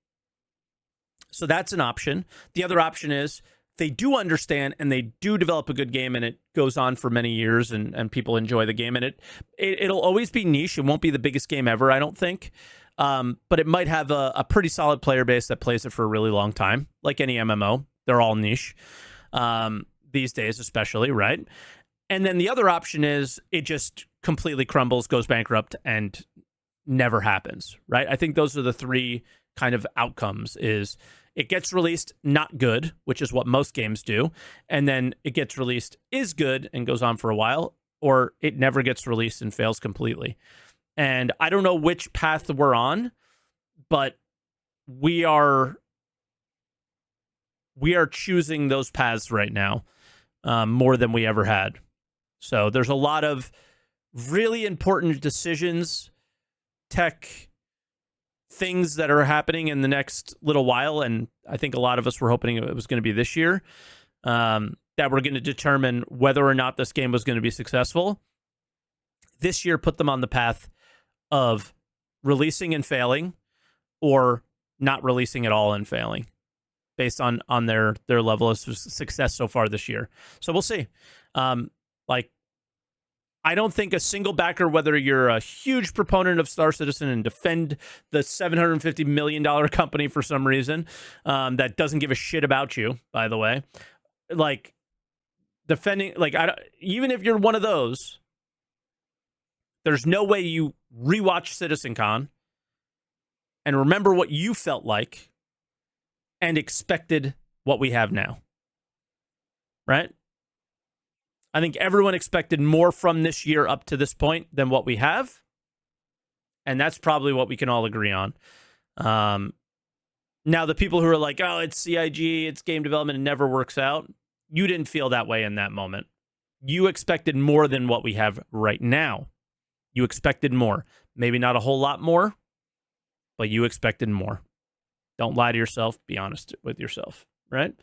So that's an option. The other option is they do understand and they do develop a good game, and it goes on for many years and people enjoy the game, and it'll always be niche. It won't be the biggest game ever, I don't think. But it might have a pretty solid player base that plays it for a really long time. Like any MMO, they're all niche these days, especially, right? And then the other option is it just completely crumbles, goes bankrupt, and never happens, right? I think those are the three kind of outcomes. Is it gets released not good, which is what most games do, and then it gets released is good and goes on for a while, or it never gets released and fails completely. And I don't know which path we're on, but we are choosing those paths right now more than we ever had. So there's a lot of really important decisions, tech things that are happening in the next little while, and I think a lot of us were hoping it was going to be this year, that were going to determine whether or not this game was going to be successful. This year put them on the path of releasing and failing, or not releasing at all and failing, based on their level of success so far this year. So we'll see. I don't think a single backer, whether you're a huge proponent of Star Citizen and defend the $750 million company for some reason, that doesn't give a shit about you, by the way, like defending, like, even if you're one of those, there's no way you rewatch CitizenCon and remember what you felt like and expected what we have now, right? I think everyone expected more from this year up to this point than what we have. And that's probably what we can all agree on. Now, the people who are like, oh, it's CIG, it's game development, it never works out. You didn't feel that way in that moment. You expected more than what we have right now. You expected more. Maybe not a whole lot more, but you expected more. Don't lie to yourself. Be honest with yourself, right?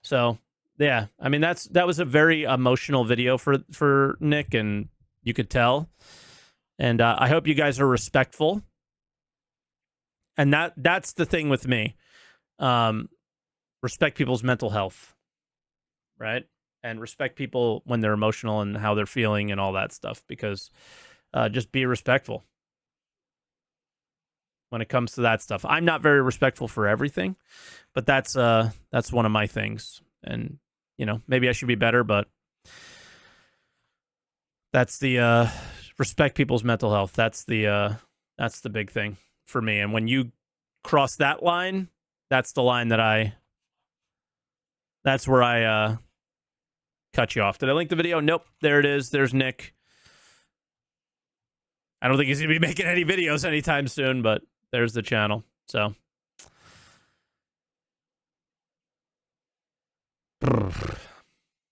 So, yeah, I mean, that was a very emotional video for Nick, and you could tell. And I hope you guys are respectful. And that's the thing with me. Respect people's mental health, right? And respect people when they're emotional and how they're feeling and all that stuff, because just be respectful when it comes to that stuff. I'm not very respectful for everything, but that's one of my things. And, you know, maybe I should be better, but that's the respect people's mental health. That's the big thing for me. And when you cross that line, that's the line that's where I cut you off. Did I link the video? Nope. There it is. There's Nick. I don't think he's going to be making any videos anytime soon, but there's the channel. So.